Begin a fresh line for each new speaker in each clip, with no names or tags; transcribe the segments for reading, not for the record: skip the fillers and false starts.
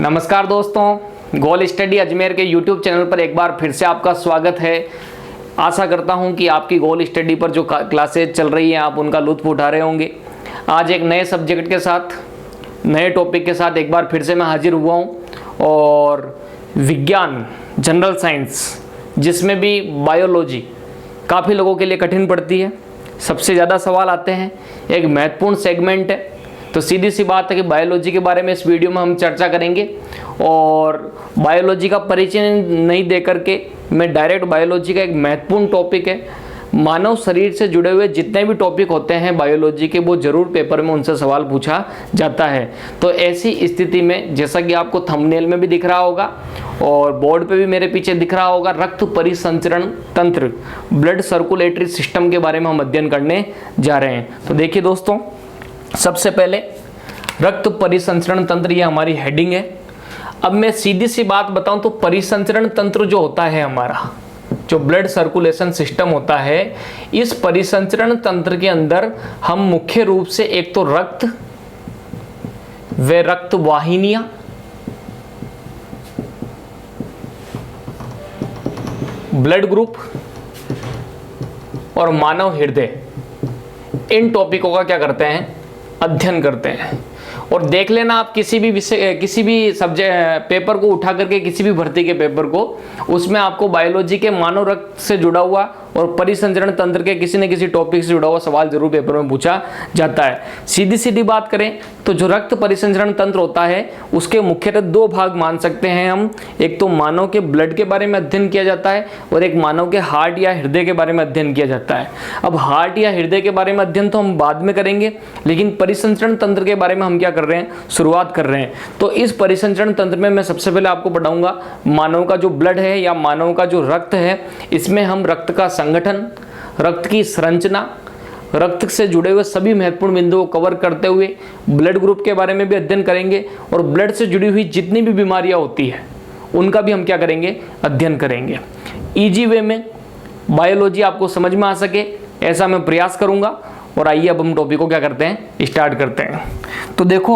नमस्कार दोस्तों, गोल स्टडी अजमेर के YouTube चैनल पर एक बार फिर से आपका स्वागत है। आशा करता हूं कि आपकी गोल स्टडी पर जो क्लासेज चल रही हैं आप उनका लुत्फ़ उठा रहे होंगे। आज एक नए सब्जेक्ट के साथ, नए टॉपिक के साथ एक बार फिर से मैं हाजिर हुआ हूं और विज्ञान, जनरल साइंस, जिसमें भी बायोलॉजी काफ़ी लोगों के लिए कठिन पड़ती है। सबसे ज़्यादा सवाल आते हैं, एक महत्वपूर्ण सेगमेंट है। तो सीधी सी बात है कि बायोलॉजी के बारे में इस वीडियो में हम चर्चा करेंगे और बायोलॉजी का परिचय नहीं दे करके मैं डायरेक्ट बायोलॉजी का एक महत्वपूर्ण टॉपिक है, मानव शरीर से जुड़े हुए जितने भी टॉपिक होते हैं बायोलॉजी के, वो जरूर पेपर में उनसे सवाल पूछा जाता है। तो ऐसी स्थिति में, जैसा कि आपको थंबनेल में भी दिख रहा होगा और बोर्ड पे भी मेरे पीछे दिख रहा होगा, रक्त परिसंचरण तंत्र, ब्लड सर्कुलेटरी सिस्टम के बारे में हम अध्ययन करने जा रहे हैं। तो देखिए दोस्तों, सबसे पहले रक्त परिसंचरण तंत्र, ये हमारी हेडिंग है। अब मैं सीधी सी बात बताऊं तो परिसंचरण तंत्र जो होता है हमारा, जो ब्लड सर्कुलेशन सिस्टम होता है, इस परिसंचरण तंत्र के अंदर हम मुख्य रूप से एक तो रक्त व रक्त वाहिनियां, ब्लड ग्रुप और मानव हृदय, इन टॉपिकों का क्या करते हैं, अध्ययन करते हैं। और देख लेना आप किसी भी विषय, किसी भी सब्जेक्ट पेपर को उठा करके, किसी भी भर्ती के पेपर को, उसमें आपको बायोलॉजी के मानव रक्त से जुड़ा हुआ और परिसंचरण तंत्र के किसी न किसी टॉपिक से जुड़ा हुआ सवाल जरूर पेपर में पूछा जाता है। सीधी सीधी बात करें तो जो रक्त परिसंचरण तंत्र होता है उसके मुख्यतः दो भाग मान सकते हैं हम। एक तो मानव के ब्लड के बारे में अध्ययन किया जाता है और एक मानव के हार्ट या हृदय के बारे में अध्ययन किया जाता है। अब हार्ट या हृदय के बारे में अध्ययन तो हम बाद में करेंगे, लेकिन परिसंचरण तंत्र के बारे में हम क्या कर रहे हैं, शुरुआत कर रहे हैं। तो इस परिसंचरण तंत्र में मैं सबसे पहले आपको पढ़ाऊंगा मानव का जो ब्लड है या मानव का जो रक्त है, इसमें हम रक्त का संगठन, रक्त की संरचना, रक्त से जुड़े हुए सभी महत्वपूर्ण बिंदुओं को कवर करते हुए ब्लड ग्रुप के बारे में भी अध्ययन करेंगे और ब्लड से जुड़ी हुई जितनी भी बीमारियां होती है उनका भी हम क्या करेंगे, अध्ययन करेंगे। इजी वे में बायोलॉजी आपको समझ में आ सके ऐसा मैं प्रयास करूंगा। और आइए अब हम टॉपिक को क्या करते हैं, स्टार्ट करते हैं। तो देखो,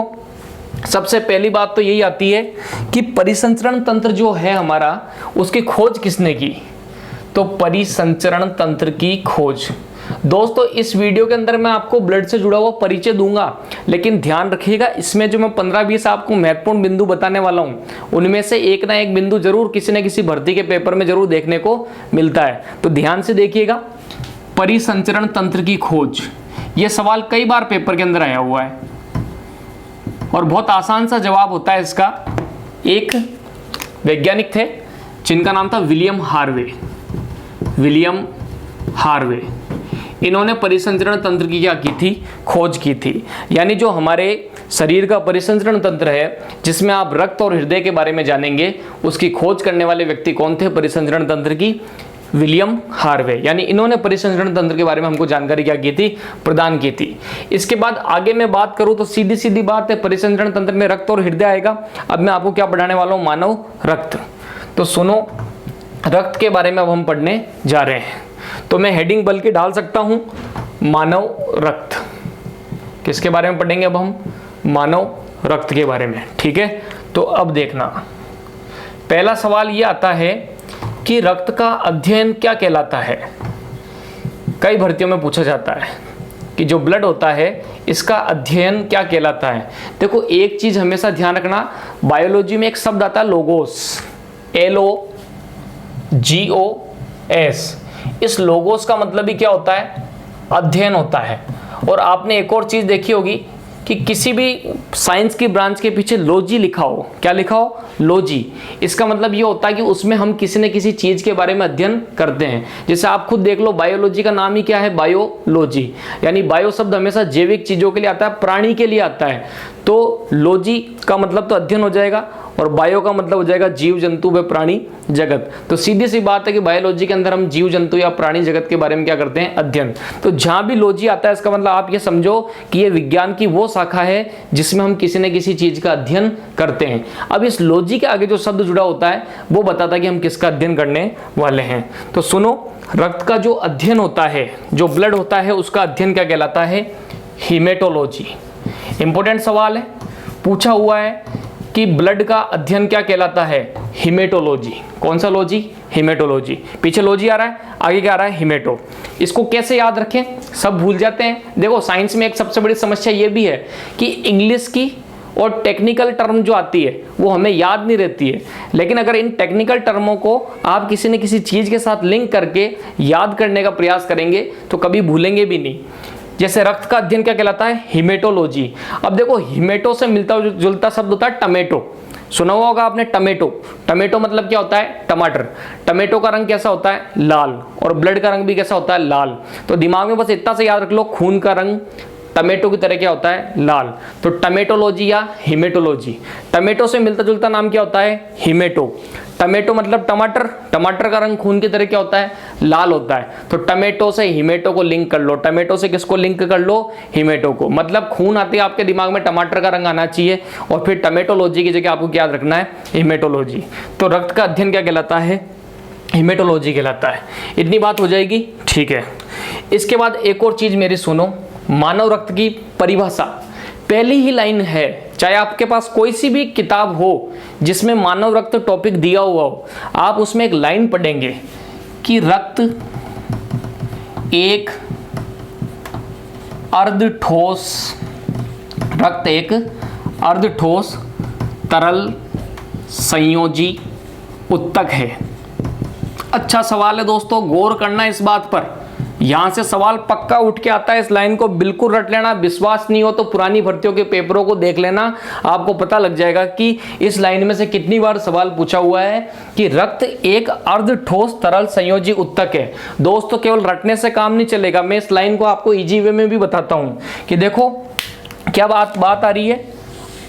सबसे पहली बात तो यही आती है कि परिसंचरण तंत्र जो है हमारा, उसकी खोज किसने की। तो परिसंचरण तंत्र की खोज, दोस्तों इस वीडियो के अंदर मैं आपको ब्लड से जुड़ा हुआ परिचय दूंगा, लेकिन ध्यान रखिएगा इसमें जो मैं 15-20 आपको महत्वपूर्ण बिंदु बताने वाला हूं, उनमें से एक ना एक बिंदु जरूर किसी न किसी भर्ती के पेपर में जरूर देखने को मिलता है। तो ध्यान से देखिएगा, परिसंचरण तंत्र की खोज, यह सवाल कई बार पेपर के अंदर आया हुआ है और बहुत आसान सा जवाब होता है इसका। एक वैज्ञानिक थे जिनका नाम था विलियम हार्वे। इन्होंने परिसंचरण तंत्र की क्या की थी, खोज की थी। यानी जो हमारे शरीर का परिसंचरण तंत्र है, जिसमें आप रक्त और हृदय के बारे में जानेंगे, उसकी खोज करने वाले व्यक्ति कौन थे, परिसंचरण तंत्र की विलियम हार्वे। यानी इन्होंने परिसंचरण तंत्र के बारे में हमको जानकारी क्या की थी, प्रदान की थी। इसके बाद आगे मैं बात करूं तो सीधी सीधी बात है, परिसंचरण तंत्र में रक्त और हृदय आएगा। अब मैं आपको क्या पढ़ाने वाला हूं, मानव रक्त। तो सुनो, रक्त के बारे में अब हम पढ़ने जा रहे हैं। तो मैं हेडिंग बल्कि डाल सकता हूं, मानव रक्त। किसके बारे में पढ़ेंगे अब हम, मानव रक्त के बारे में, ठीक है। तो अब देखना, पहला सवाल यह आता है कि रक्त का अध्ययन क्या कहलाता है। कई भर्तियों में पूछा जाता है कि जो ब्लड होता है इसका अध्ययन क्या कहलाता है। देखो एक चीज हमेशा ध्यान रखना, बायोलॉजी में एक शब्द आता है लोगोस, LOGOS। इस लोगोस का मतलब ही क्या होता है, अध्ययन होता है। और आपने एक और चीज देखी होगी कि किसी भी साइंस की ब्रांच के पीछे लॉजी लिखा हो, क्या लिखा हो, लॉजी। इसका मतलब ये होता है कि उसमें हम किसी न किसी चीज के बारे में अध्ययन करते हैं। जैसे आप खुद देख लो, बायोलॉजी का नाम ही क्या है, बायोलॉजी। यानी बायो शब्द हमेशा जैविक चीजों के लिए आता है, प्राणी के लिए आता है। तो लॉजी का मतलब तो अध्ययन हो जाएगा और बायो का मतलब हो जाएगा जीव जंतु व प्राणी जगत। तो सीधी सी बात है कि बायोलॉजी के अंदर हम जीव जंतु या प्राणी जगत के बारे में क्या करते हैं, अध्ययन। तो जहां भी लॉजी आता है इसका मतलब आप ये समझो कि ये विज्ञान की वो शाखा है जिसमें हम किसी न किसी चीज का अध्ययन करते हैं। अब इस लॉजी के आगे जो शब्द जुड़ा होता है वो बताता है कि हम किसका अध्ययन करने वाले हैं। तो सुनो, रक्त का जो अध्ययन होता है, जो ब्लड होता है, उसका अध्ययन क्या कहलाता है, हीमेटोलॉजी। इंपॉर्टेंट सवाल है, पूछा हुआ है कि ब्लड का अध्ययन क्या कहलाता है? हिमेटोलॉजी। कौन सा लॉजी? हिमेटोलॉजी। पीछे लॉजी आ रहा है, आगे क्या आ रहा है? हिमेटो। इसको कैसे याद रखें? सब भूल जाते हैं। देखो साइंस में एक सबसे बड़ी समस्या ये भी है कि इंग्लिश की और टेक्निकल टर्म जो आती है वो हमें याद नहीं रहती है, लेकिन अगर इन टेक्निकल टर्मों को आप किसी न किसी चीज़ के साथ लिंक करके याद करने का प्रयास करेंगे तो कभी भूलेंगे भी नहीं। जैसे रक्त का अध्ययन क्या कहलाता है? हिमेटोलॉजी। अब देखो हिमेटो से मिलता जुलता शब्द होता है टमेटो। सुना हुआ होगा आपने टमेटो। टमेटो मतलब क्या होता है? टमाटर। टमेटो का रंग कैसा होता है? लाल। और ब्लड का रंग भी कैसा होता है? लाल। तो दिमाग में बस इतना से याद रख लो, खून का रंग टमेटो की तरह क्या होता है? लाल। तो टमेटोलॉजी या हिमेटोलॉजी। टमेटो से मिलता जुलता नाम क्या होता है? हिमेटो। टमेटो मतलब टमाटर। टमाटर का रंग खून की तरह क्या होता है? लाल होता है। तो टमेटो से हिमेटो को लिंक कर लो। टमेटो से किसको लिंक कर लो? हिमेटो को। मतलब खून आते ही आपके दिमाग में टमाटर का रंग आना चाहिए और फिर टमेटोलॉजी की जगह आपको क्या याद रखना है? हिमेटोलॉजी। तो रक्त का अध्ययन क्या कहलाता है? हिमेटोलॉजी कहलाता है। इतनी बात हो जाएगी, ठीक है। इसके बाद एक और चीज मेरी सुनो, मानव रक्त की परिभाषा पहली ही लाइन है, चाहे आपके पास कोई सी भी किताब हो जिसमें मानव रक्त टॉपिक दिया हुआ हो, आप उसमें एक लाइन पढ़ेंगे कि रक्त एक अर्धठोस, रक्त एक अर्धठोस तरल संयोजी उत्तक है। अच्छा सवाल है दोस्तों, गौर करना इस बात पर। यहां से सवाल पक्का उठ के आता है, इस लाइन को बिल्कुल रट लेना। विश्वास नहीं हो तो पुरानी भर्तियों के पेपरों को देख लेना, आपको पता लग जाएगा कि इस लाइन में से कितनी बार सवाल पूछा हुआ है कि रक्त एक अर्धठोस तरल संयोजी उत्तक है। दोस्तों केवल रटने से काम नहीं चलेगा, मैं इस लाइन को आपको इजी वे में भी बताता हूं कि देखो क्या बात आ रही है,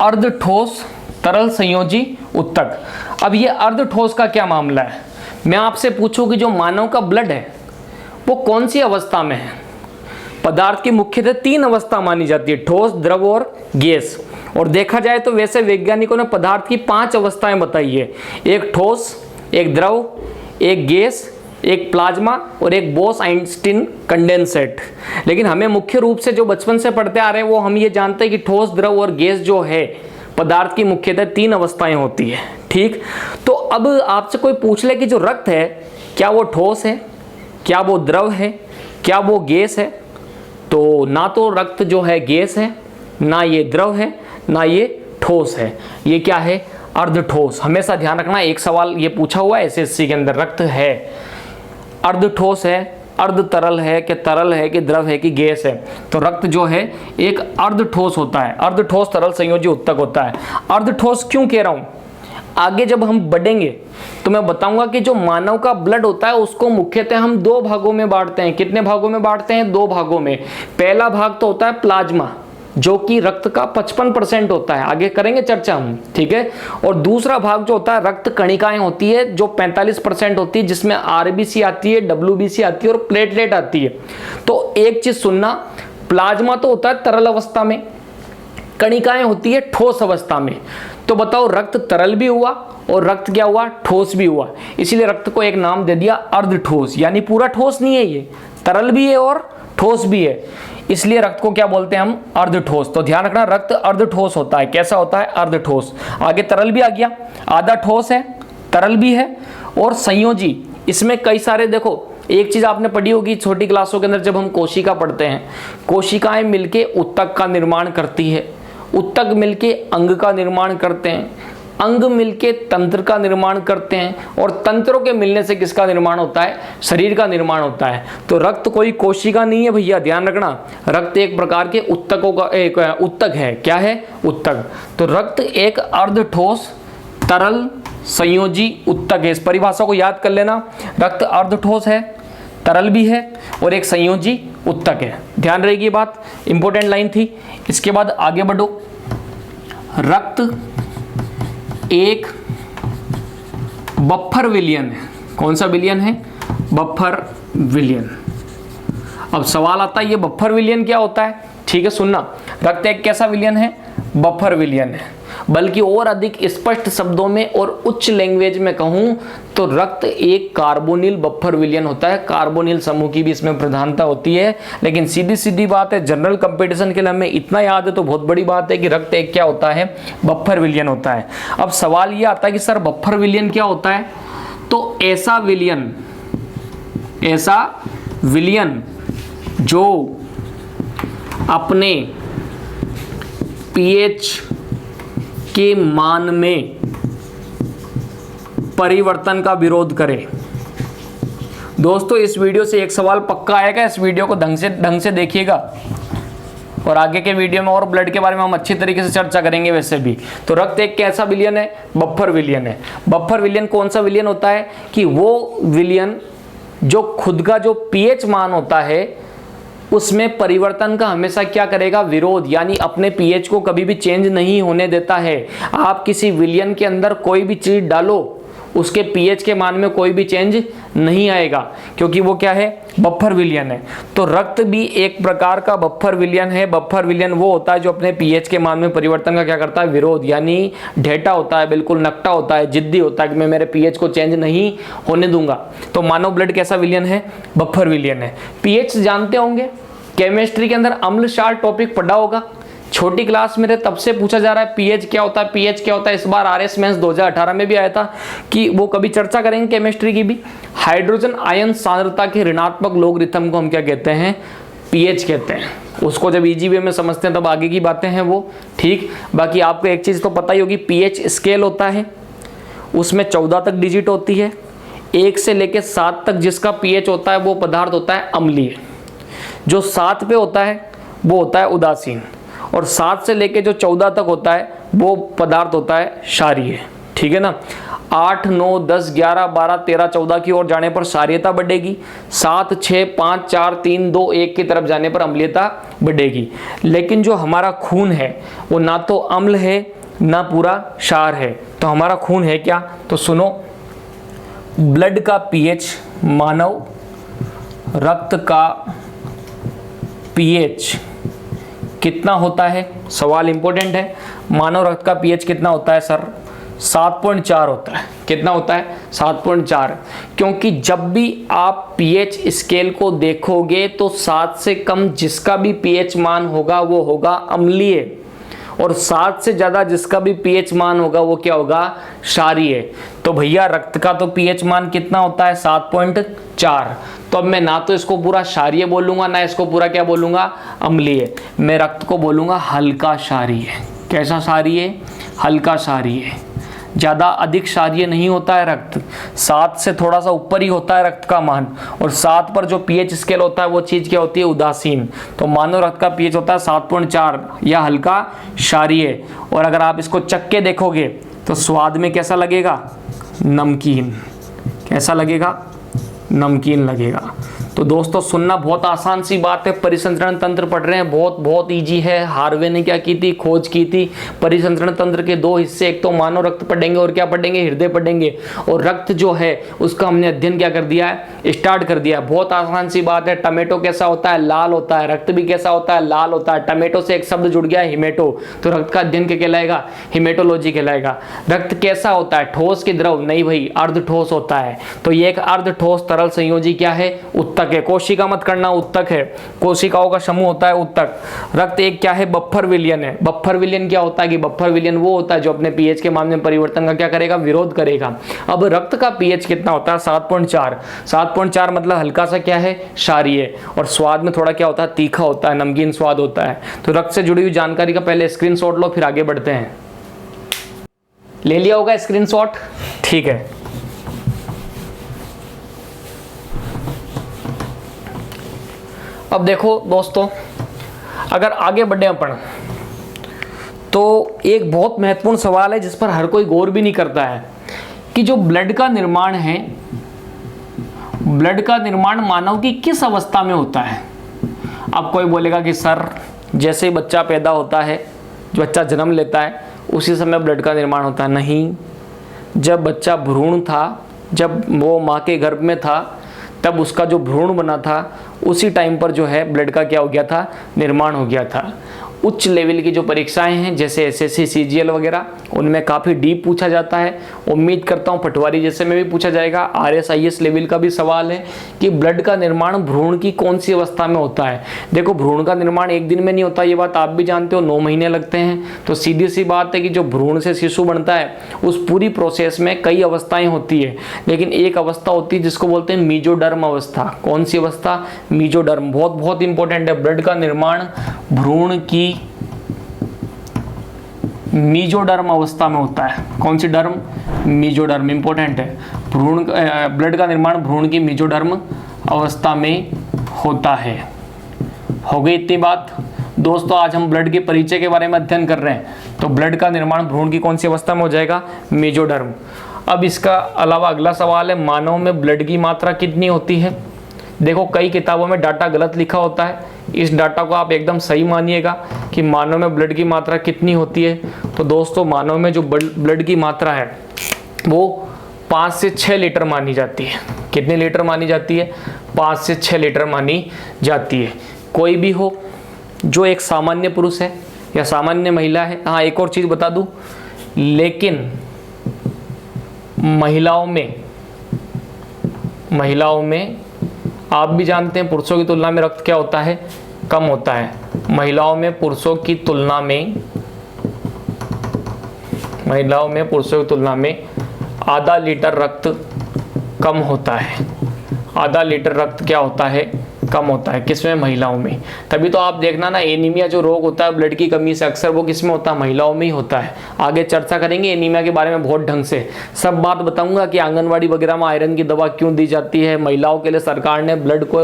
अर्धठोस तरल संयोजी उत्तक। अब ये अर्धठोस का क्या मामला है? मैं आपसे पूछूं कि जो मानव का ब्लड है वो कौन सी अवस्था में है? पदार्थ की मुख्यतः 3 अवस्था मानी जाती है, ठोस, द्रव और गैस। और देखा जाए तो वैसे वैज्ञानिकों ने पदार्थ की 5 अवस्थाएं बताई है, एक ठोस, एक द्रव, एक गैस, एक प्लाज्मा और एक बोस-आइंस्टीन कंडेंसेट। लेकिन हमें मुख्य रूप से जो बचपन से पढ़ते आ रहे हैं वो हम ये जानते हैं कि ठोस, द्रव और गैस जो है पदार्थ की मुख्यतः 3 अवस्थाएं होती है, ठीक। तो अब आपसे कोई पूछ ले कि जो रक्त है क्या वो ठोस है, क्या वो द्रव है, क्या वो गैस है? तो ना तो रक्त जो है गैस है, ना ये द्रव है, ना ये ठोस है। ये क्या है? अर्धठोस। हमेशा ध्यान रखना, एक सवाल ये पूछा हुआ है एसएससी के अंदर, रक्त है अर्धठोस है, अर्ध तरल है कि तरल है कि द्रव है कि गैस है? तो रक्त जो है एक अर्धठोस होता है, अर्धठोस तरल संयोजी उत्तक होता है। अर्धठोस क्यों कह रहा हूं? आगे जब हम बढ़ेंगे तो मैं बताऊंगा कि जो मानव का ब्लड होता है उसको मुख्यतः हम 2 भागों में बांटते हैं। कितने भागों में बांटते हैं? 2 भागों में। पहला भाग तो होता है प्लाज्मा, जो कि रक्त का 55% होता है, आगे करेंगे चर्चा हम, ठीक है। और दूसरा भाग जो होता है रक्त कणिकाएं होती है, जो 45% होती है, जिसमें आरबीसी आती है, डब्ल्यूबीसी आती है और प्लेटलेट आती है। तो एक चीज सुनना, प्लाज्मा तो होता है तरल अवस्था में, कणिकाएं होती है ठोस अवस्था में। तो बताओ रक्त तरल भी हुआ और रक्त क्या हुआ? ठोस भी हुआ। इसीलिए रक्त को एक नाम दे दिया अर्धठोस, यानी पूरा ठोस नहीं है, ये तरल भी है और ठोस भी है, इसलिए रक्त को क्या बोलते हैं हम? अर्धठोस। तो ध्यान रखना, रक्त अर्धठोस होता है। कैसा होता है? अर्धठोस। आगे तरल भी आ गया, आधा ठोस है, तरल भी है और संयोजी। इसमें कई सारे, देखो एक चीज आपने पढ़ी होगी छोटी क्लासों के अंदर, जब हम कोशिका पढ़ते हैं, कोशिकाएं मिलके उत्तक का निर्माण करती है, उत्तक मिलके अंग का निर्माण करते हैं, अंग मिलके तंत्र का निर्माण करते हैं और तंत्रों के मिलने से किसका निर्माण होता है? शरीर का निर्माण होता है। तो रक्त कोई कोशिका नहीं है भैया, ध्यान रखना। रक्त एक प्रकार के उत्तकों का एक उत्तक है। क्या है? उत्तक। तो रक्त एक अर्धठोस तरल संयोजी उत्तक है। इस परिभाषा को याद कर लेना, रक्त अर्धठोस है, तरल भी है और एक संयोजी उत्तक है। ध्यान रहेगी बात, इंपॉर्टेंट लाइन थी। इसके बाद आगे बढ़ो, रक्त एक बफर विलयन है। कौन सा विलयन है? बफर विलयन। अब सवाल आता है ये बफर विलयन क्या होता है? ठीक है सुनना, रक्त एक कैसा विलयन है? बफर विलयन है। बल्कि और अधिक स्पष्ट शब्दों में और उच्च लैंग्वेज में कहूं तो रक्त एक कार्बोनिल बफर विलयन होता है। कार्बोनिल समूह की भी इसमें प्रधानता होती है। लेकिन सीधी सीधी बात है, जनरल कंपटीशन के लिए हमें इतना याद है तो बहुत बड़ी बात है कि रक्त एक क्या होता है, बफर विलयन होता है। अब सवाल यह आता है कि सर बफर विलयन क्या होता है? तो ऐसा विलयन जो अपने पीएच के मान में परिवर्तन का विरोध करे। दोस्तों इस वीडियो से एक सवाल पक्का आएगा, इस वीडियो को ढंग से देखिएगा और आगे के वीडियो में और ब्लड के बारे में हम अच्छी तरीके से चर्चा करेंगे। वैसे भी तो रक्त एक कैसा विलयन है? बफर विलयन है। बफर विलयन कौन सा विलयन होता है कि वो विलयन जो खुद का जो पीएच मान होता है उसमें परिवर्तन का हमेशा क्या करेगा, विरोध, यानी अपने पीएच को कभी भी चेंज नहीं होने देता है। आप किसी विलयन के अंदर कोई भी चीज डालो उसके पीएच के मान में कोई भी चेंज नहीं आएगा, क्योंकि वो क्या है, बफर विलयन है। तो रक्त भी एक प्रकार का बफर विलयन है। बफर विलयन वो होता है जो अपने पीएच के मान में परिवर्तन का क्या करता है, विरोध, यानी ढेटा होता है, बिल्कुल नकटा होता है, जिद्दी होता है कि मैं मेरे पीएच को चेंज नहीं होने दूंगा। तो मानव ब्लड कैसा विलयन है, बफर विलयन है। पीएच जानते होंगे, केमिस्ट्री के अंदर अम्ल क्षार टॉपिक पढ़ा होगा, छोटी क्लास में तब से पूछा जा रहा है पीएच क्या होता है, पीएच क्या होता है। इस बार आरएस मेंस 2018 में भी आया था कि वो कभी चर्चा करेंगे केमिस्ट्री की भी। हाइड्रोजन आयन सांद्रता के ऋणात्मक लोगरिथम को हम क्या कहते हैं, पीएच कहते हैं। उसको जब इजी वे में समझते हैं तब आगे की बातें हैं वो, ठीक। बाकी आपको एक चीज तो पता ही होगी, पीएच स्केल होता है, उसमें 14 तक डिजिट होती है। 1 से लेकर 7 तक जिसका पीएच होता है वो पदार्थ होता है अम्लीय, जो 7 पे होता है वो होता है उदासीन, और 7 से लेके जो 14 तक होता है वो पदार्थ होता है क्षारीय, ठीक है ना। 8, 9, 10, 11, 12, 13, 14 की ओर जाने पर क्षारीयता बढ़ेगी। 7, 6, 5, 4, 3, 2, 1 की तरफ जाने पर अम्लीयता बढ़ेगी। लेकिन जो हमारा खून है वो ना तो अम्ल है ना पूरा क्षार है। तो हमारा खून है क्या, तो सुनो, ब्लड का पीएच, मानव रक्त का पीएच कितना होता है, सवाल इंपॉर्टेंट है। मानव रक्त का पीएच कितना होता है सर, 7.4 होता है। कितना होता है, 7.4। क्योंकि जब भी आप पीएच स्केल को देखोगे तो 7 से कम जिसका भी पीएच मान होगा वो होगा अम्लीय, और 7 से ज्यादा जिसका भी पीएच मान होगा वो क्या होगा, क्षारीय। तो भैया रक्त का तो पीएच मान कितना होता है, 7.4। तो अब मैं ना तो इसको पूरा क्षारीय बोलूंगा ना इसको पूरा क्या बोलूंगा, अम्लीय। मैं रक्त को बोलूंगा हल्का क्षारीय। कैसा क्षारीय, हल्का क्षारीय। ज़्यादा अधिक क्षारीय नहीं होता है रक्त, 7 से थोड़ा सा ऊपर ही होता है रक्त का मान, और 7 पर जो पीएच स्केल होता है वो चीज़ क्या होती है, उदासीन। तो मानव रक्त का पीएच होता है 7.4 या हल्का क्षारीय। और अगर आप इसको चख के देखोगे तो स्वाद में कैसा लगेगा, नमकीन। कैसा लगेगा, नमकीन लगेगा। तो दोस्तों सुनना बहुत आसान सी बात है, परिसंचरण तंत्र पढ़ रहे हैं, बहुत बहुत इजी है। हार्वे ने क्या की थी, खोज की थी। परिसंचरण तंत्र के 2 हिस्से, एक तो मानव रक्त पढ़ेंगे और क्या पढ़ेंगे, हृदय पढ़ेंगे। और रक्त जो है उसका हमने अध्ययन क्या कर दिया है, स्टार्ट कर दिया। बहुत आसान सी बात है। टमेटो कैसा होता है, लाल होता है। रक्त भी कैसा होता है, लाल होता है। टमेटो से एक शब्द जुड़ गया है हिमेटो, तो रक्त का अध्ययन क्या कहलाएगा, हिमेटोलॉजी कहलाएगा। रक्त कैसा होता है, ठोस की द्रव, नहीं भाई अर्ध ठोस होता है। तो ये एक अर्ध ठोस तरल संयोजी क्या है, उत्तक है। कोशिका मत करना, उत्तक है, कोशिकाओं का समूह होता है उत्तक। रक्त एक क्या है, बफर विलयन है। बफर विलयन क्या होता है कि बफर विलयन वो होता है जो अपने पीएच के मान में परिवर्तन का क्या करेगा, विरोध करेगा। अब रक्त का पीएच कितना होता है, 7.4। 7.4 मतलब हल्का सा क्या है, क्षारीय, और स्वाद में थोड़ा क्या होता है, तीखा होता है, नमकीन स्वाद होता है। तो रक्त से जुड़ी हुई जानकारी का पहले स्क्रीनशॉट लो, फिर आगे बढ़ते हैं। ले लिया होगा स्क्रीनशॉट, ठीक है। अब देखो दोस्तों, अगर आगे बढ़े अपन तो एक बहुत महत्वपूर्ण सवाल है जिस पर हर कोई गौर भी नहीं करता है कि जो ब्लड का निर्माण है, ब्लड का निर्माण मानव की किस अवस्था में होता है। अब कोई बोलेगा कि सर जैसे ही बच्चा पैदा होता है, जो बच्चा जन्म लेता है उसी समय ब्लड का निर्माण होता है। नहीं, जब बच्चा भ्रूण था, जब वो माँ के गर्भ में था, तब उसका जो भ्रूण बना था उसी टाइम पर जो है ब्लड का क्या हो गया था, निर्माण हो गया था। उच्च लेवल की जो परीक्षाएं हैं जैसे एसएससी सीजीएल वगैरह, उनमें काफ़ी डीप पूछा जाता है। उम्मीद करता हूँ पटवारी जैसे में भी पूछा जाएगा। आरएसआईएस लेवल का भी सवाल है कि ब्लड का निर्माण भ्रूण की कौन सी अवस्था में होता है। देखो भ्रूण का निर्माण एक दिन में नहीं होता, ये बात आप भी जानते हो, 9 महीने लगते हैं। तो सीधी सी बात है कि जो भ्रूण से शिशु बनता है उस पूरी प्रोसेस में कई अवस्थाएं होती है, लेकिन एक अवस्था होती है जिसको बोलते हैं मीजोडर्म अवस्था। कौन सी अवस्था? मीजोडर्म। बहुत बहुत इंपॉर्टेंट है। ब्लड का निर्माण भ्रूण की मीजोडर्म अवस्था में होता है। कौन सी डर्म? मीजोडर्म। इंपॉर्टेंट है। ब्लड का निर्माण भ्रूण की मीजोडर्म अवस्था में होता है। हो गई इतनी बात। दोस्तों आज हम ब्लड के परिचय के बारे में अध्ययन कर रहे हैं, तो ब्लड का निर्माण भ्रूण की कौन सी अवस्था में हो जाएगा? मीजोडर्म। अब इसका अलावा अगला सवाल है, मानव में ब्लड की मात्रा कितनी होती है? देखो कई किताबों में डाटा गलत लिखा होता है, इस डाटा को आप एकदम सही मानिएगा कि मानव में ब्लड की मात्रा कितनी होती है। तो दोस्तों मानव में जो ब्लड की मात्रा है वो 5 से 6 लीटर मानी जाती है। कितनी लीटर मानी जाती है? 5 से 6 लीटर मानी जाती है। कोई भी हो, जो एक सामान्य पुरुष है या सामान्य महिला है। हाँ एक और चीज़ बता दूं, लेकिन महिलाओं में आप भी जानते हैं पुरुषों की तुलना में रक्त क्या होता है? कम होता है। महिलाओं में पुरुषों की तुलना में आधा लीटर रक्त कम होता है। आधा लीटर रक्त क्या होता है? कम होता है। किसमें? महिलाओं में। तभी तो आप देखना ना, एनीमिया जो रोग होता है ब्लड की कमी से, अक्सर वो किसमें होता है? महिलाओं में ही होता है। आगे चर्चा करेंगे एनीमिया के बारे में बहुत ढंग से, सब बात बताऊंगा कि आंगनवाड़ी वगैरह में आयरन की दवा क्यों दी जाती है, महिलाओं के लिए सरकार ने ब्लड को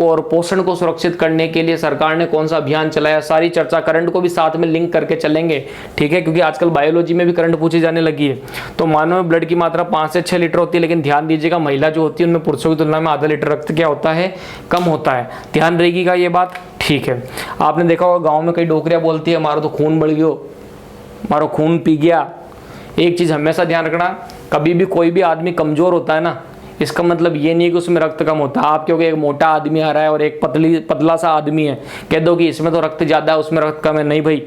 और पोषण को सुरक्षित करने के लिए सरकार ने कौन सा अभियान चलाया, सारी चर्चा, करंट को भी साथ में लिंक करके चलेंगे, ठीक है, क्योंकि आजकल बायोलॉजी में भी करंट पूछी जाने लगी है। तो मानव में ब्लड की मात्रा 5 से 6 लीटर होती है, लेकिन ध्यान दीजिएगा महिला जो होती है उनमें पुरुषों की तुलना में आधा लीटर रक्त क्या होता है? कम होता है। ध्यान रहेगी ये बात, ठीक है। आपने देखा होगा गांव में कई डोकरियां बोलती है हमारा तो खून बढ़ गयो, हमारा खून पी गया। एक चीज हमेशा ध्यान रखना, कभी भी कोई भी आदमी कमजोर होता है ना, इसका मतलब ये नहीं कि उसमें रक्त कम होता है। आप क्योंकि एक मोटा आदमी आ रहा है और एक पतला सा आदमी है, कह दो कि इसमें तो रक्त ज्यादा है उसमें रक्त कम है, नहीं भाई,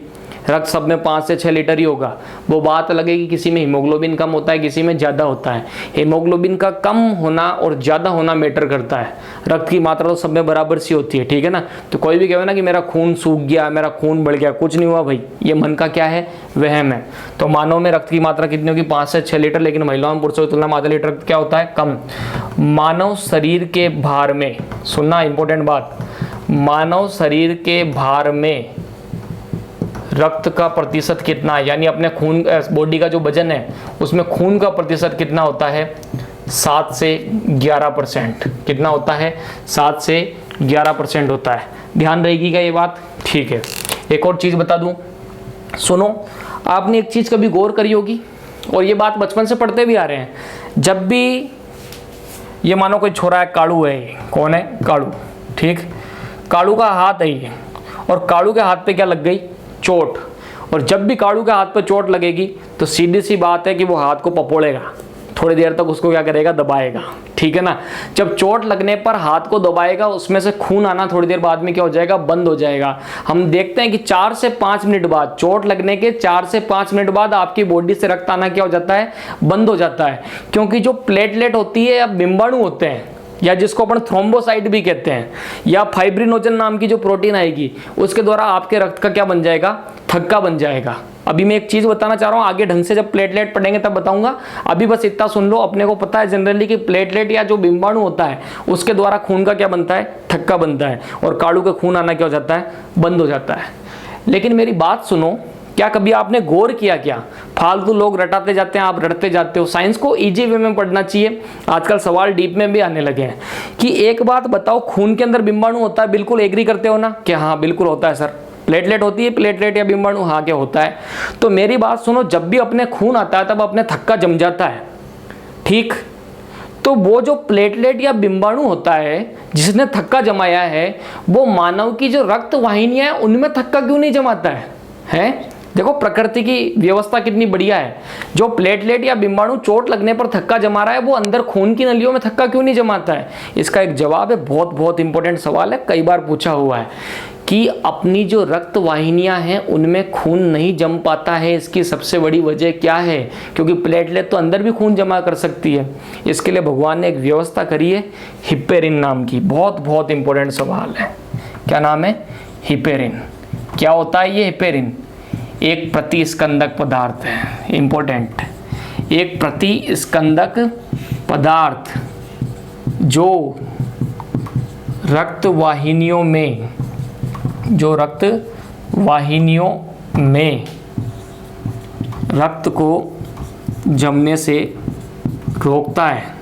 रक्त सब में 5 से 6 लीटर ही होगा। वो बात अलग है कि किसी में हीमोग्लोबिन कम होता है, किसी में ज़्यादा होता है। हीमोग्लोबिन का कम होना और ज़्यादा होना मैटर करता है, रक्त की मात्रा तो सब में बराबर सी होती है, ठीक है ना। तो कोई भी कहे ना कि मेरा खून सूख गया, मेरा खून बढ़ गया, कुछ नहीं हुआ भाई, ये मन का क्या है? वहम है। तो मानव में रक्त की मात्रा कितनी होगी? 5 से 6 लीटर, लेकिन महिलाओं में पुरुषों की तुलना में आधा लीटर क्या होता है? कम। मानव शरीर के भार में, सुनना इंपॉर्टेंट बात, मानव शरीर के भार में रक्त का प्रतिशत कितना है, यानी अपने खून, बॉडी का जो वजन है उसमें खून का प्रतिशत कितना होता है? 7 से 11%। कितना होता है? 7 से 11% होता है। ध्यान रहेगी क्या ये बात? ठीक है। एक और चीज बता दूं, सुनो, आपने एक चीज कभी गौर करी होगी और ये बात बचपन से पढ़ते भी आ रहे हैं, जब भी ये मानो कोई छोरा है, कालू है, कौन है? कालू, ठीक, कालू का हाथ है ये, और कालू के हाथ पे क्या लग गई? चोट। और जब भी कालू के हाथ पर चोट लगेगी तो सीधी सी बात है कि वो हाथ को पपोड़ेगा, थोड़ी देर तक उसको क्या करेगा? दबाएगा, ठीक है ना। जब चोट लगने पर हाथ को दबाएगा, उसमें से खून आना थोड़ी देर बाद में क्या हो जाएगा? बंद हो जाएगा। हम देखते हैं कि 4 से 5 मिनट बाद, चोट लगने के 4 से 5 मिनट बाद आपकी बॉडी से रक्त आना क्या हो जाता है? बंद हो जाता है, क्योंकि जो प्लेटलेट होती है या बिंबाणु होते हैं, या जिसको अपन थ्रोम्बोसाइट भी कहते हैं, या फाइब्रिनोजन नाम की जो प्रोटीन आएगी, उसके द्वारा आपके रक्त का क्या बन जाएगा? थक्का बन जाएगा। अभी मैं एक चीज बताना चाह रहा हूं, आगे ढंग से जब प्लेटलेट पढ़ेंगे तब बताऊंगा, अभी बस इतना सुन लो। अपने को पता है जनरली कि प्लेटलेट या जो बिंबाणु होता है उसके द्वारा खून का क्या बनता है? थक्का बनता है, और कालू का खून आना क्या हो जाता है? बंद हो जाता है। लेकिन मेरी बात सुनो, क्या कभी आपने गौर किया क्या? फालतू लोग रटाते जाते हैं, आप रटते जाते हो। साइंस को इजी वे में पढ़ना चाहिए। आजकल सवाल डीप में भी आने लगे हैं कि एक बात बताओ, खून के अंदर बिंबाणु होता है, बिल्कुल एग्री करते हो ना कि हाँ बिल्कुल होता है सर? प्लेटलेट होती है, प्लेटलेट या बिंबाणु, हाँ क्या होता है? तो मेरी बात सुनो, जब भी अपने खून आता है तब अपने थक्का जम जाता है, ठीक। तो वो जो प्लेटलेट या बिंबाणु होता है जिसने थक्का जमाया है, वो मानव की जो रक्त वाहिनियां हैं उनमें थक्का क्यों नहीं जमाता है? देखो प्रकृति की व्यवस्था कितनी बढ़िया है। जो प्लेटलेट या बिंबाणु चोट लगने पर थक्का जमा रहा है, वो अंदर खून की नलियों में थक्का क्यों नहीं जमाता है? इसका एक जवाब है, बहुत बहुत इंपॉर्टेंट सवाल है, कई बार पूछा हुआ है कि अपनी जो रक्त वाहिनियां हैं उनमें खून नहीं जम पाता है। इसकी सबसे बड़ी वजह क्या है? क्योंकि प्लेटलेट तो अंदर भी खून जमा कर सकती है। इसके लिए भगवान ने एक व्यवस्था करी है हिपेरिन नाम की। बहुत बहुत इंपॉर्टेंट सवाल है। क्या नाम है? हिपेरिन। क्या होता है ये हिपेरिन? एक प्रतिस्कंदक पदार्थ है। इंपॉर्टेंट, एक प्रतिस्कंदक पदार्थ जो रक्त वाहिनियों में रक्त को जमने से रोकता है।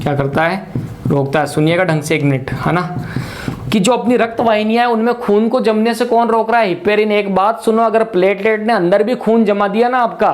क्या करता है? रोकता है। सुनिएगा ढंग से एक मिनट, है ना, कि जो अपनी रक्त वाहिनियां हैं उनमें खून को जमने से कौन रोक रहा है? हिपेरिन। एक बात सुनो, अगर प्लेटलेट ने अंदर भी खून जमा दिया ना आपका,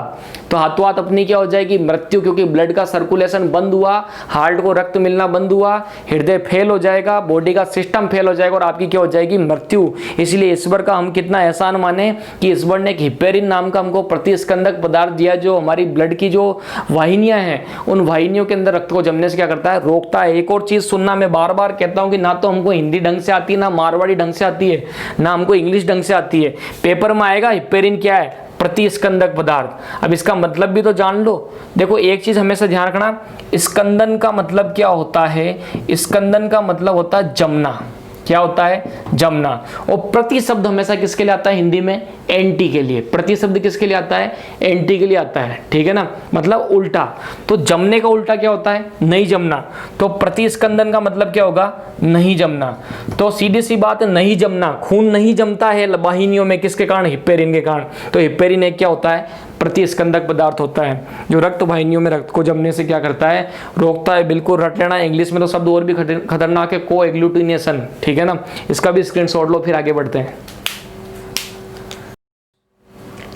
तो हाथों हाथ अपनी क्या हो जाएगी? मृत्यु। क्योंकि ब्लड का सर्कुलेशन बंद हुआ, हार्ट को रक्त मिलना बंद हुआ, हृदय फेल हो जाएगा, बॉडी का सिस्टम फेल हो जाएगा और आपकी क्या हो जाएगी? मृत्यु। इसलिए ईश्वर का हम कितना एहसान माने कि ईश्वर ने एक हिपेरिन नाम का हमको प्रतिस्कंदक पदार्थ दिया, जो हमारी ब्लड की जो वाहिनियां हैं उन वाहिनियों के अंदर रक्त को जमने से क्या करता है? रोकता है। एक और चीज सुनना, मैं बार बार कहता हूं कि ना तो हमको हिंदी ढंग से आती है, ना मारवाड़ी ढंग से आती है, ना हमको इंग्लिश ढंग से आती है। पेपर में आएगा हिपेरिन क्या है? प्रतिस्कंदक पदार्थ। अब इसका मतलब भी तो जान लो। देखो एक चीज हमेशा ध्यान रखना, स्कंदन का मतलब क्या होता है? स्कंदन का मतलब होता है जमना। क्या होता है? जमना। और प्रति शब्द हमेशा किसके लिए आता है हिंदी में? एंटी के लिए। प्रति शब्द किसके लिए आता है? एंटी के लिए आता है। ठीक है ना, मतलब उल्टा। तो जमने का उल्टा क्या होता है? नहीं जमना। तो प्रतिस्कंदन का मतलब क्या होगा? नहीं जमना। तो सीधी सी बात है, नहीं जमना। खून नहीं जमता है वाहिनियों में, किसके कारण? हिपेरिन के कारण। तो हिपेरिन एक क्या होता है? प्रतिस्कंदक पदार्थ होता है जो रक्त वाहिनियों में रक्त को जमने से क्या करता है? रोकता है। बिल्कुल रट लेना। इंग्लिश में तो शब्द और भी खतरनाक है, को एग्लूटिनेशन। ठीक है ना, इसका भी स्क्रीनशॉट लो, फिर आगे बढ़ते हैं।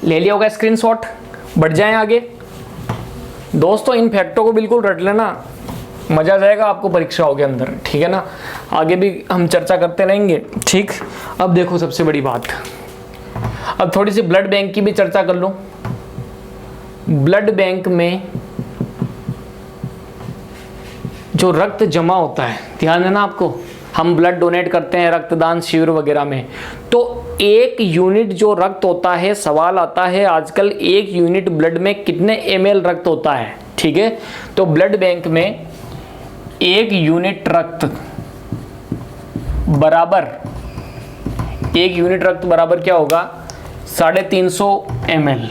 ले लिया होगा स्क्रीनशॉट, बढ़ जाएं आगे। दोस्तों इन फैक्टों को बिल्कुल रट लेना, मजा आ जाएगा आपको परीक्षाओं के अंदर। ठीक है ना, आगे भी हम चर्चा करते रहेंगे। ठीक, अब देखो सबसे बड़ी बात, अब थोड़ी सी ब्लड बैंक की भी चर्चा कर लो। ब्लड बैंक में जो रक्त जमा होता है, ध्यान देना आपको, हम ब्लड डोनेट करते हैं रक्तदान शिविर वगैरह में, तो एक यूनिट जो रक्त होता है, सवाल आता है आजकल एक यूनिट ब्लड में कितने ml रक्त होता है। ठीक है, तो ब्लड बैंक में एक यूनिट रक्त बराबर, एक यूनिट रक्त बराबर क्या होगा? 350 ml।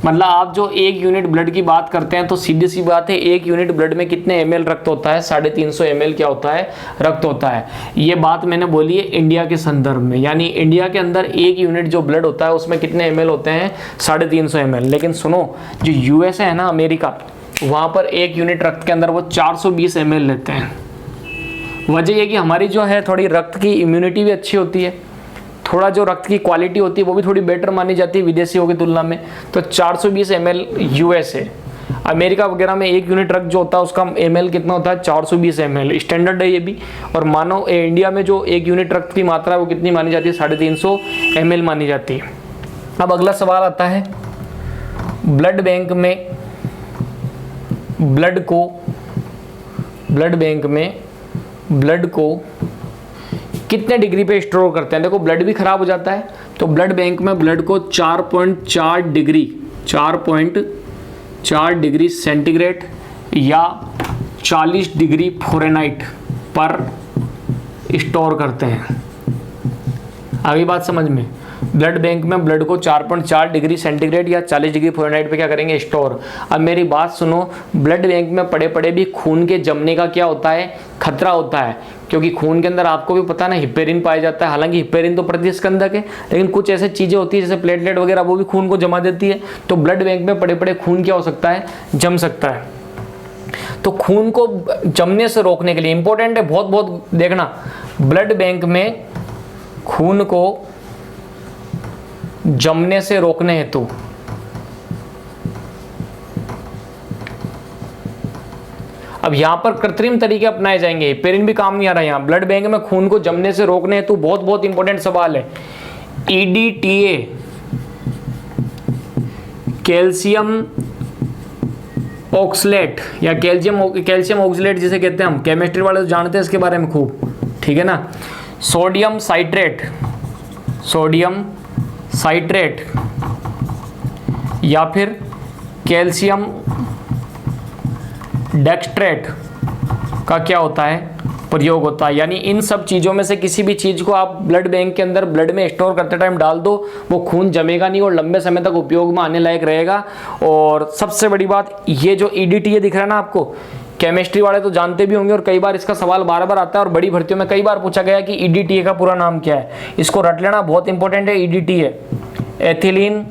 मतलब आप जो एक यूनिट ब्लड की बात करते हैं तो सीधी सी बात है, एक यूनिट ब्लड में कितने ml रक्त होता है? 350 ml क्या होता है? रक्त होता है। ये बात मैंने बोली है इंडिया के संदर्भ में, यानी इंडिया के अंदर एक यूनिट जो ब्लड होता है उसमें कितने ml होते हैं? 350 ml। लेकिन सुनो, जो यूएसए है ना, अमेरिका, वहाँ पर एक यूनिट रक्त के अंदर वो 420 ml लेते हैं। वजह ये कि हमारी जो है थोड़ी रक्त की इम्यूनिटी भी अच्छी होती है, थोड़ा जो रक्त की क्वालिटी होती है वो भी थोड़ी बेटर मानी जाती है विदेशियों की तुलना में। तो 420 ml यूएसए, अमेरिका वगैरह में एक यूनिट रक्त जो होता है उसका ml कितना होता है? 420 ml। स्टैंडर्ड है ये भी। और मानो इंडिया में जो एक यूनिट रक्त की मात्रा है वो कितनी मानी जाती है? 350 ml मानी जाती है। अब अगला सवाल आता है, ब्लड बैंक में ब्लड को कितने डिग्री पे स्टोर करते हैं? देखो ब्लड भी खराब हो जाता है, तो ब्लड बैंक में ब्लड को 4.4 डिग्री सेंटीग्रेड या 40 डिग्री फ़ारेनहाइट पर स्टोर करते हैं। आगे बात समझ में? ब्लड बैंक में ब्लड को 4.4 डिग्री सेंटीग्रेड या 40 डिग्री फ़ारेनहाइट पे क्या करेंगे? स्टोर। अब मेरी बात सुनो, ब्लड बैंक में पड़े पड़े भी खून के जमने का क्या होता है? खतरा होता है, क्योंकि खून के अंदर आपको भी पता ना हिपेरिन पाया जाता है। हालांकि हिपेरिन तो प्रतिस्कंदक है, लेकिन कुछ ऐसी चीजें होती है जैसे प्लेटलेट वगैरह, वो भी खून को जमा देती है। तो ब्लड बैंक में पड़े पड़े खून क्या हो सकता है? जम सकता है। तो खून को जमने से रोकने के लिए इंपॉर्टेंट है, बहुत बहुत देखना, ब्लड बैंक में खून को जमने से रोकने हेतु अब यहां पर कृत्रिम तरीके अपनाए जाएंगे। हिपेरिन भी काम नहीं आ रहा है। यहां ब्लड बैंक में खून को जमने से रोकने हेतु बहुत बहुत इंपॉर्टेंट सवाल है, EDTA, कैल्शियम ऑक्सलेट या कैल्शियम ऑक्सलेट जिसे कहते हैं हम, केमिस्ट्री वाले तो जानते हैं इसके बारे में खूब। ठीक है ना, सोडियम साइट्रेट, सोडियम साइट्रेट या फिर कैल्शियम डेक्सट्रेट का क्या होता है, प्रयोग होता है। यानी इन सब चीज़ों में से किसी भी चीज़ को आप ब्लड बैंक के अंदर ब्लड में स्टोर करते टाइम डाल दो, वो खून जमेगा नहीं और लंबे समय तक उपयोग में आने लायक रहेगा। और सबसे बड़ी बात, ये जो EDTA दिख रहा है ना आपको, केमिस्ट्री वाले तो जानते भी होंगे और कई बार इसका सवाल बार बार आता है और बड़ी भर्तियों में कई बार पूछा गया कि EDTA का पूरा नाम क्या है। इसको रट लेना, बहुत इंपॉर्टेंट है। EDTA ethylene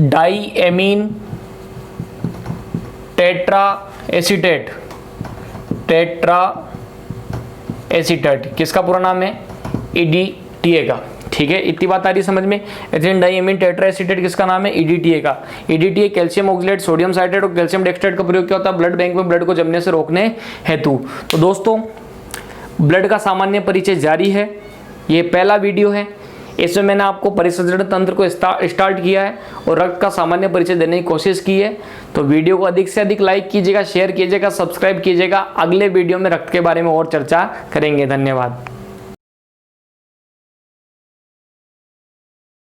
diamine tetra acetate, tetra acetate किसका पूरा नाम है, EDTA का। ठीक है, इतनी बात आ रही समझ में। एथिलीन डाईएमीन टेट्रा एसीटेट किसका नाम है, EDTA का। EDTA calcium oxalate, sodium citrate और कैल्शियम डेक्सट्रेट का प्रयोग क्या होता है, ब्लड बैंक में ब्लड को जमने से रोकने हेतु। तो दोस्तों, ब्लड का सामान्य परिचय जारी है, ये पहला वीडियो है। इसमें मैंने आपको परिसंचरण तंत्र को स्टार्ट किया है और रक्त का सामान्य परिचय देने की कोशिश की है। तो वीडियो को अधिक से अधिक लाइक कीजिएगा, शेयर कीजिएगा, सब्सक्राइब कीजिएगा। अगले वीडियो में रक्त के बारे में और चर्चा करेंगे। धन्यवाद।